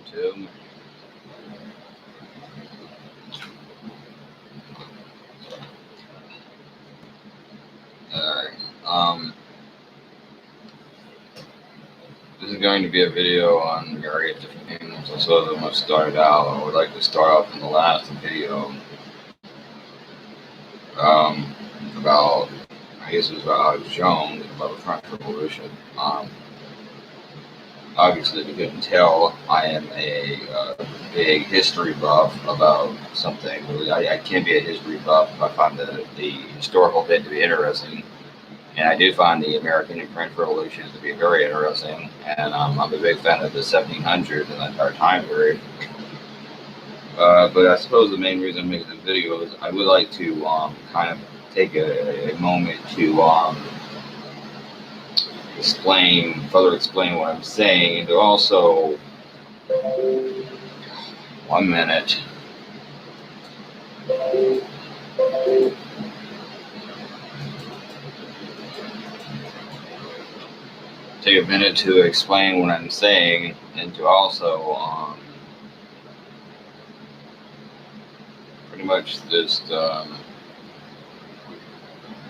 YouTube. Alright, this is going to be a video on various different things. I sort of started out. I would like to start off in the last video about, I guess it was about Alex Jones, about the French Revolution. Obviously, if you couldn't tell, I am a big history buff about something. I can be a history buff if I find the historical bit to be interesting. And I do find the American and French Revolution to be very interesting. And I'm a big fan of the 1700s and the entire time period. But I suppose the main reason I'm making this video is I would like to kind of take a moment to further explain what I'm saying, and to also, 1 minute. Take a minute to explain what I'm saying, and to also pretty much just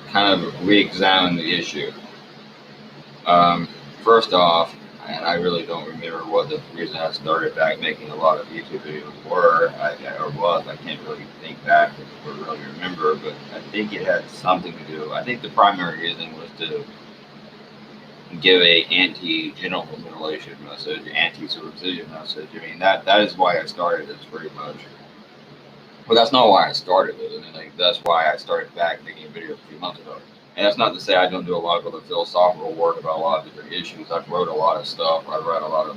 kind of re-examine the issue. First off, and I really don't remember what the reason I started back making a lot of YouTube videos were, I can't really think back or really remember, but I think it had something to do. I think the primary reason was to give a anti-genital mutilation message, anti-circumcision message. I mean, that is why I started this pretty much. But that's not why I started it. I mean, that's why I started back making a video a few months ago. And that's not to say I don't do a lot of other philosophical work about a lot of different issues. I've wrote a lot of stuff. I've read a lot of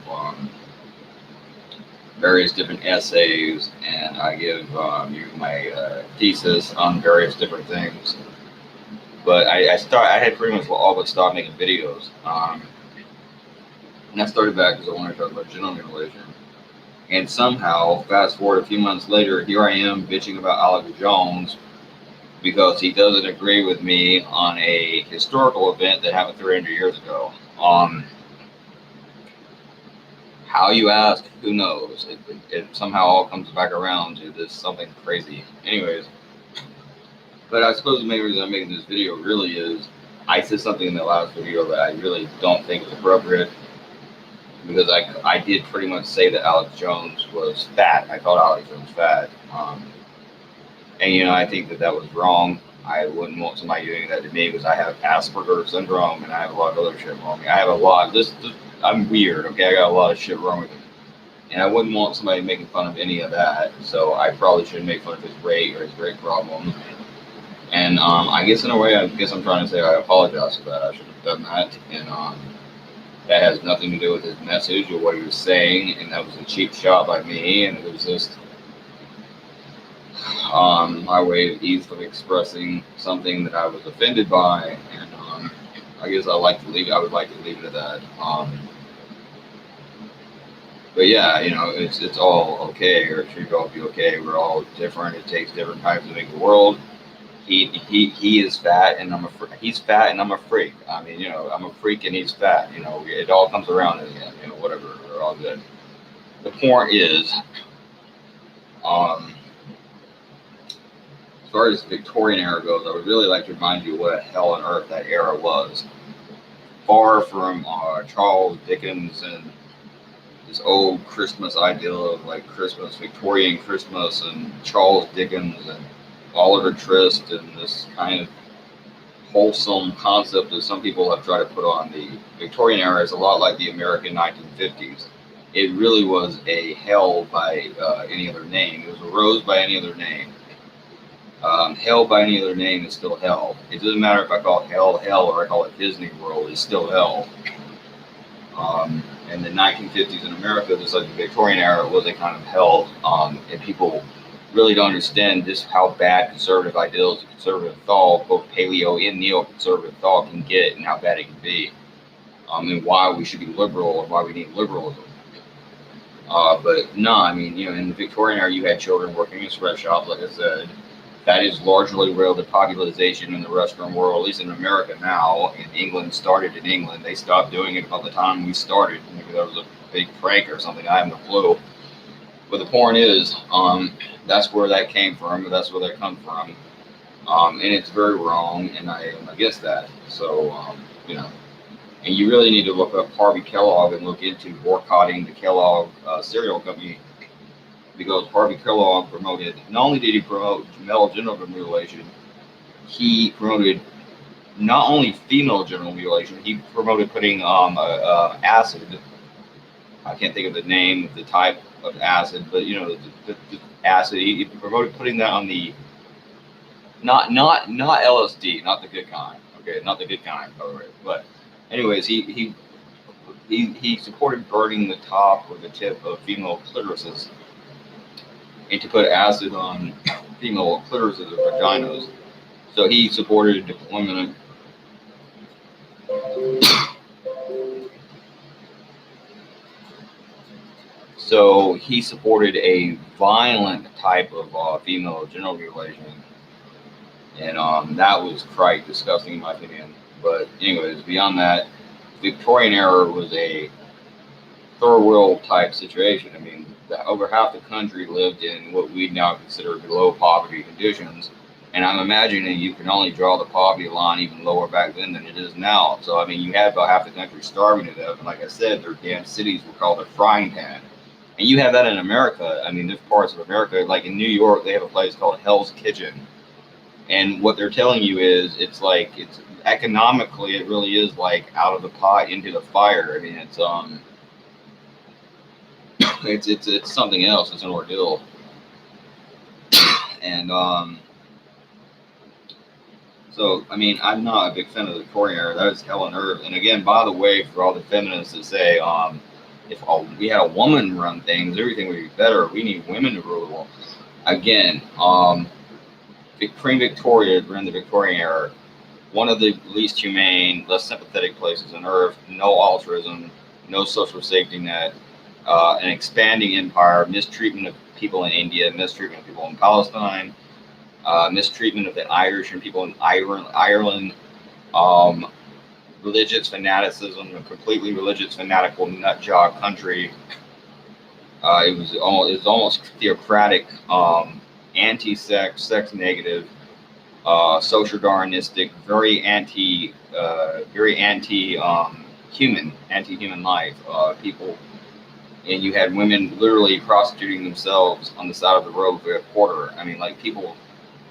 various different essays, and I give you my thesis on various different things. But I had pretty much all but stopped making videos. And I started back because I wanted to talk about genital mutilation. And somehow, fast forward a few months later, here I am bitching about Alex Jones because he doesn't agree with me on a historical event that happened 300 years ago. How you ask, who knows? It somehow all comes back around to this something crazy. Anyways, but I suppose the main reason I'm making this video really is I said something in the last video that I really don't think is appropriate, because I did pretty much say that Alex Jones was fat. I called Alex Jones fat. And, you know, I think that was wrong. I wouldn't want somebody doing that to me because I have Asperger's syndrome and I have a lot of other shit wrong with me. I have a lot. I'm weird, okay? I got a lot of shit wrong with me. And I wouldn't want somebody making fun of any of that. So I probably shouldn't make fun of his weight or his weight problem. And I guess in a way, I'm trying to say I apologize for that. I should have done that. And that has nothing to do with his message or what he was saying. And that was a cheap shot by me. And it was just my way of easily expressing something that I was offended by, and I guess I would like to leave it at that. But yeah, you know, it's all okay, or it should all be okay. We're all different. It takes different times to make the world. He is fat, and he's fat, and I'm a freak. I mean, you know, I'm a freak, and he's fat. You know, it all comes around in the end. You know, whatever. We're all good. The point is, as far as the Victorian era goes, I would really like to remind you what a hell on earth that era was. Far from Charles Dickens and this old Christmas ideal of like Christmas, Victorian Christmas, and Charles Dickens and Oliver Twist, and this kind of wholesome concept that some people have tried to put on. The Victorian era is a lot like the American 1950s. It really was a hell by any other name. It was a rose by any other name. Hell by any other name is still hell. It doesn't matter if I call it hell, or I call it Disney World, it's still hell. In the 1950s in America, just like the Victorian era, it was a kind of hell. And people really don't understand just how bad conservative ideals, conservative thought, both paleo and neoconservative thought can get, and how bad it can be. And why we should be liberal, and why we need liberalism. But no, I mean, you know, in the Victorian era, you had children working in sweatshops, like I said. That is largely where the popularization in the Western world, at least in America now. In England, started in England. They stopped doing it about the time we started. Maybe that was a big prank or something. I have no clue. But the point is, that's where that came from. That's where that comes from. And it's very wrong, and I am against that. So, you know, and you really need to look up Harvey Kellogg and look into boycotting the Kellogg cereal company, because Harvey Kellogg promoted, not only did he promote male genital mutilation, he promoted not only female genital mutilation, he promoted putting acid. I can't think of the name of the type of acid, but you know, the acid. He promoted putting that on the not LSD, not the good kind. Okay, not the good kind, by the way. But anyways, he supported burning the top or the tip of female clitorises, and to put acid on female clitorises or vaginas. So he supported deployment. So he supported a violent type of female genital mutilation, and that was quite disgusting in my opinion. But anyways, beyond that, Victorian era was a third world type situation. I mean, over half the country lived in what we now consider below poverty conditions, and I'm imagining you can only draw the poverty line even lower back then than it is now. So I mean, you had about half the country starving to death, and like I said, their damn cities were called a frying pan. And you have that in America. I mean, there's parts of America, like in New York, they have a place called Hell's Kitchen. And what they're telling you is, it's like, it's economically, it really is like out of the pot into the fire. I mean, it's something else. It's an ordeal. And so, I mean, I'm not a big fan of the Victorian era. That is hell on earth. And again, by the way, for all the feminists that say, if we had a woman run things, everything would be better. We need women to rule. Again, Queen Victoria during the Victorian era, one of the least humane, less sympathetic places on earth. No altruism, no social safety net, an expanding empire, mistreatment of people in India, mistreatment of people in Palestine, mistreatment of the Irish and people in Ireland. Religious fanaticism, a completely religious fanatical nut job country. It was almost theocratic, anti-sex, sex negative, social darwinistic, very anti-human life people. And you had women literally prostituting themselves on the side of the road for a quarter. I mean, like, people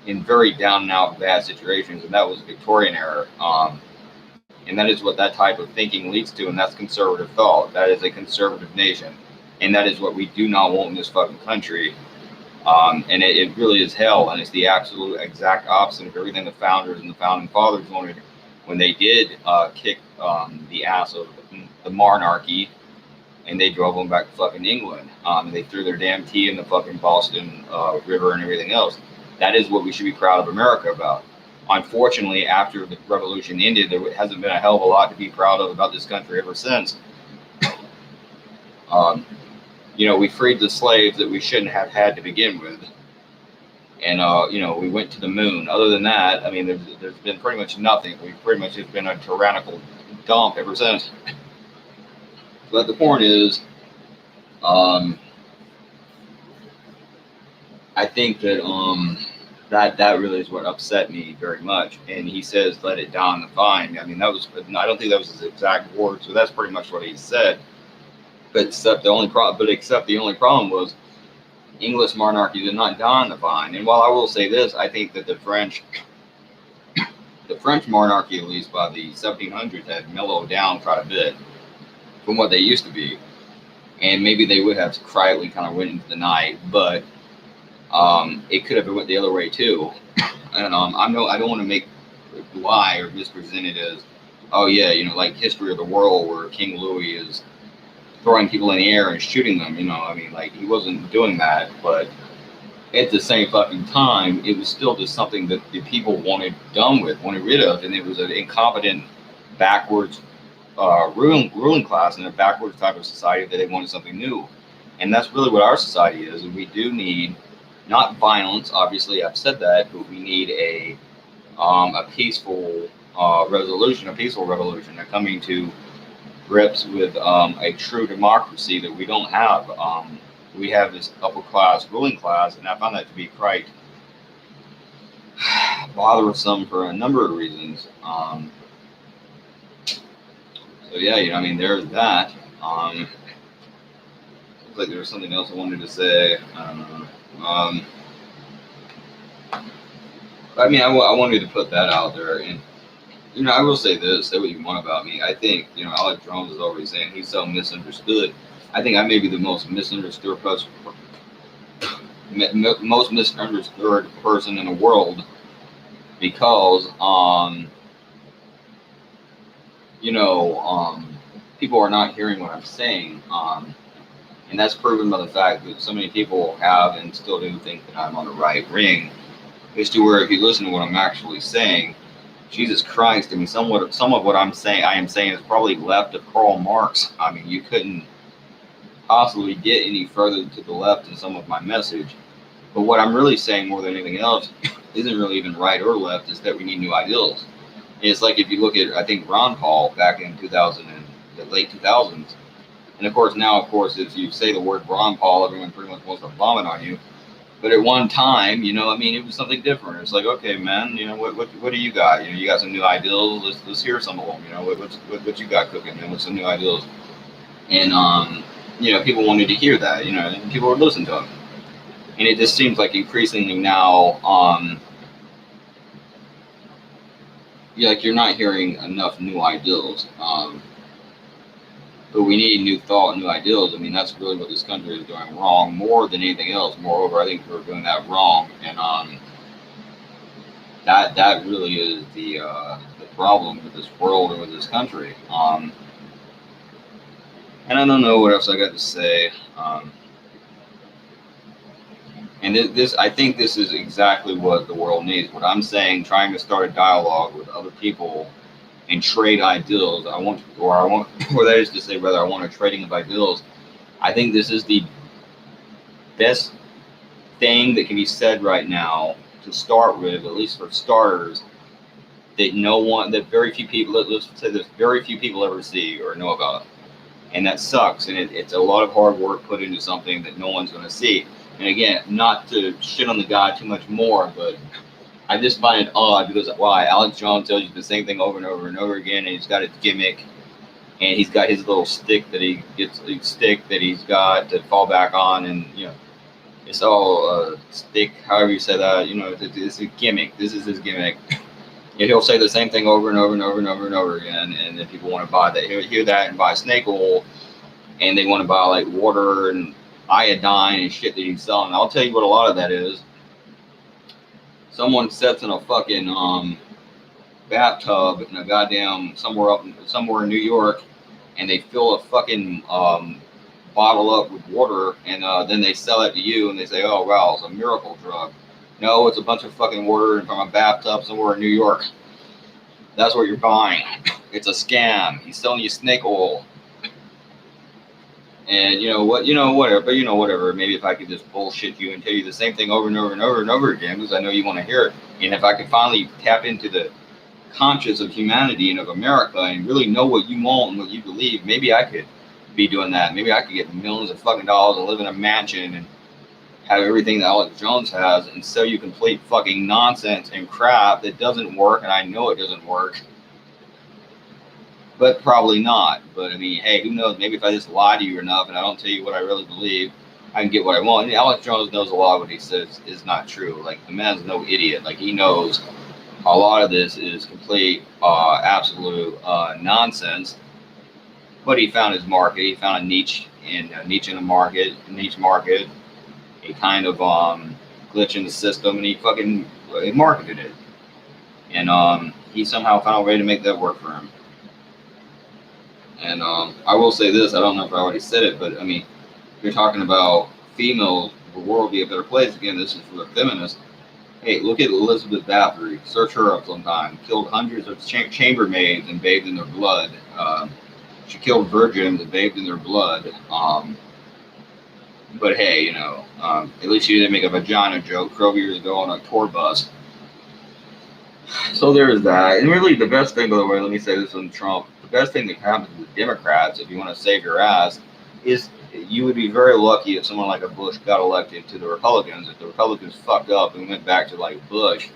in very down and out bad situations, and that was Victorian era. And that is what that type of thinking leads to, and that's conservative thought. That is a conservative nation, and that is what we do not want in this fucking country. And it really is hell, and it's the absolute exact opposite of everything the founders and the founding fathers wanted when they did kick the ass of the monarchy, and they drove them back to fucking England. And they threw their damn tea in the fucking Boston River and everything else. That is what we should be proud of America about. Unfortunately, after the revolution ended, there hasn't been a hell of a lot to be proud of about this country ever since. You know, we freed the slaves that we shouldn't have had to begin with. And, you know, we went to the moon. Other than that, I mean, there's been pretty much nothing. We've pretty much just been a tyrannical dump ever since. But the point is, I think that that really is what upset me very much. And he says, "Let it down the vine." I mean, I don't think that was his exact words, so that's pretty much what he said. But except the only problem was English monarchy did not die on the vine. And while I will say this, I think that the French monarchy, at least by the 1700s, had mellowed down quite a bit from what they used to be. And maybe they would have quietly kind of went into the night, but it could have went the other way too. And I don't want to make lie or mispresent it as, oh yeah, you know, like history of the world where King Louis is throwing people in the air and shooting them. You know, I mean, like, he wasn't doing that, but at the same fucking time, it was still just something that the people wanted rid of, and it was an incompetent, backwards ruling class and a backwards type of society that they wanted something new. And that's really what our society is. And we do need not violence, obviously I've said that, but we need a peaceful resolution, a peaceful revolution, a coming to grips with a true democracy that we don't have. we have this upper class ruling class, and I found that to be quite bothersome for a number of reasons. So yeah, I mean, there's that. Looks like there was something else I wanted to say. I don't know. I mean, I wanted to put that out there, and I will say this: say what you want about me. I think Alex Jones is always saying he's so misunderstood. I think I may be the most misunderstood most misunderstood person in the world because people are not hearing what I'm saying. And that's proven by the fact that so many people have and still do think that I'm on the right ring. Is to where if you listen to what I'm actually saying, Jesus Christ, I mean, some of what I am saying is probably left of Karl Marx. I mean, you couldn't possibly get any further to the left in some of my message. But what I'm really saying more than anything else isn't really even right or left, is that we need new ideals. And it's like if you look at, I think, Ron Paul back in 2000 and the late 2000s. And of course, if you say the word Ron Paul, everyone pretty much wants to vomit on you. But at one time, I mean, it was something different. It's like, okay, man, what do you got? You got some new ideals. Let's hear some of them. What you got cooking? What's some new ideals? And people wanted to hear that. And people would listen to them. And it just seems like increasingly now, like you're not hearing enough new ideals. But we need new thought, new ideals. I mean, that's really what this country is doing wrong more than anything else. Moreover, I think we're doing that wrong, and that really is the problem with this world and with this country. And I don't know what else I got to say. And I think this is exactly what the world needs. What I'm saying, trying to start a dialogue with other people and trade ideals. Or that is to say, rather, I want a trading of ideals. I think this is the best thing that can be said right now to start with, at least for starters, that very few people, let's say that very few people ever see or know about. And that sucks. And it's a lot of hard work put into something that no one's going to see. And again, not to shit on the guy too much more, but I just find it odd because why Alex Jones tells you the same thing over and over and over again, and he's got his gimmick, and he's got his little stick that he's got to fall back on, and it's all stick, however you say that, it's a gimmick. This is his gimmick. And he'll say the same thing over and over and over and over and over again, and then people want to buy that, hear that, and buy snake oil, and they want to buy like water and iodine and shit that he's selling. I'll tell you what a lot of that is. Someone sits in a fucking bathtub in a goddamn somewhere in New York, and they fill a fucking bottle up with water, and then they sell it to you, and they say, "Oh wow, it's a miracle drug." No, it's a bunch of fucking water from a bathtub somewhere in New York. That's what you're buying. It's a scam. He's selling you snake oil. And whatever. Maybe if I could just bullshit you and tell you the same thing over and over and over and over again, because I know you want to hear it. And if I could finally tap into the conscience of humanity and of America and really know what you want and what you believe, maybe I could be doing that. Maybe I could get millions of fucking dollars and live in a mansion and have everything that Alex Jones has and sell you complete fucking nonsense and crap that doesn't work, and I know it doesn't work. But probably not. But I mean, hey, who knows? Maybe if I just lie to you enough and I don't tell you what I really believe, I can get what I want. And Alex Jones knows a lot of what he says is not true. Like, the man's no idiot. Like, he knows a lot of this is complete, absolute nonsense. But he found his market. He found a niche in the market, a kind of glitch in the system, and he marketed it. And he somehow found a way to make that work for him. And I will say this, I don't know if I already said it, but I mean, if you're talking about females, the world would be a better place. Again, this is for the feminists. Hey, look at Elizabeth Bathory. Search her up sometime. Killed hundreds of chambermaids and bathed in their blood. She killed virgins and bathed in their blood. But hey, at least she didn't make a vagina joke 12 years ago on a tour bus. So there's that. And really, the best thing, by the way, let me say this on Trump. The best thing that happens with Democrats, if you want to save your ass, is you would be very lucky if someone like a Bush got elected to the Republicans. If the Republicans fucked up and went back to like Bush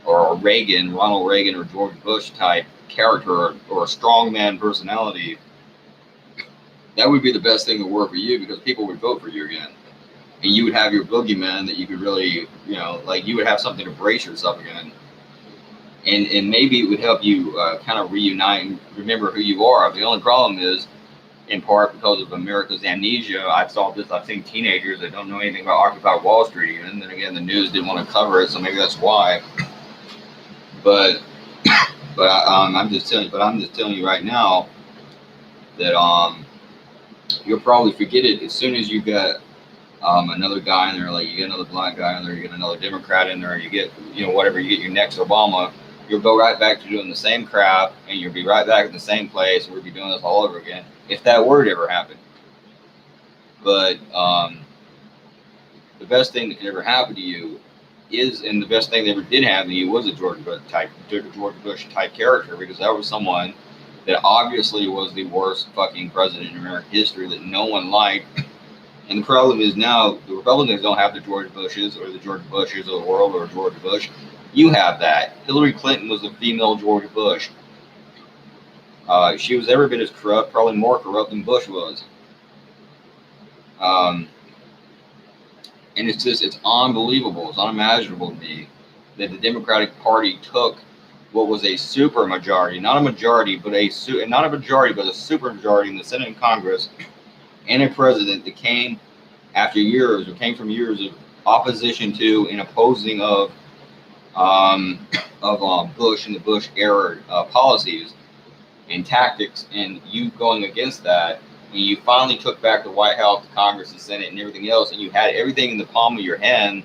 or Reagan, Ronald Reagan or George Bush type character or a strongman personality, that would be the best thing to work for you because people would vote for you again. And you would have your boogeyman that you could really, like you would have something to brace yourself again. And maybe it would help you kind of reunite and remember who you are. The only problem is, in part because of America's amnesia, I've seen teenagers that don't know anything about Occupy Wall Street even. And then again, the news didn't want to cover it, so maybe that's why. But I'm just telling you right now that you'll probably forget it as soon as you get another guy in there, like you get another black guy in there, you get another Democrat in there, you get whatever, you get your next Obama. You'll go right back to doing the same crap, and you'll be right back in the same place. We'll be doing this all over again, if that were to ever happen. But the best thing that could ever happen to you is, and the best thing that ever did happen to you was a George Bush type character, because that was someone that obviously was the worst fucking president in American history that no one liked. And the problem is now the Republicans don't have the George Bushes or the George Bushes of the world or George Bush. You have that. Hillary Clinton was the female George Bush. She was every bit as corrupt, probably more corrupt than Bush was. And it's unbelievable. It's unimaginable to me that the Democratic Party took what was a super majority, not a majority, but a super majority in the Senate and Congress, and a president that came from years of opposition to and opposing of Bush and the Bush era policies and tactics, and you going against that, and you finally took back the White House, the Congress, the Senate, and everything else, and you had everything in the palm of your hand.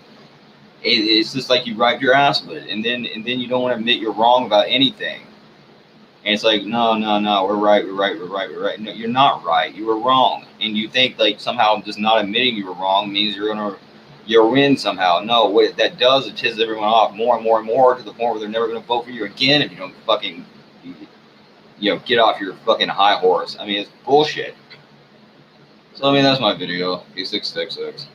It's just like you wiped your ass with it, and then you don't want to admit you're wrong about anything. And it's like, no, we're right. No, you're not right. You were wrong. And you think like somehow just not admitting you were wrong means you'll win somehow. No, what that does, it pisses everyone off more and more and more to the point where they're never going to vote for you again if you don't fucking, get off your fucking high horse. I mean, it's bullshit. So, I mean, that's my video. P666.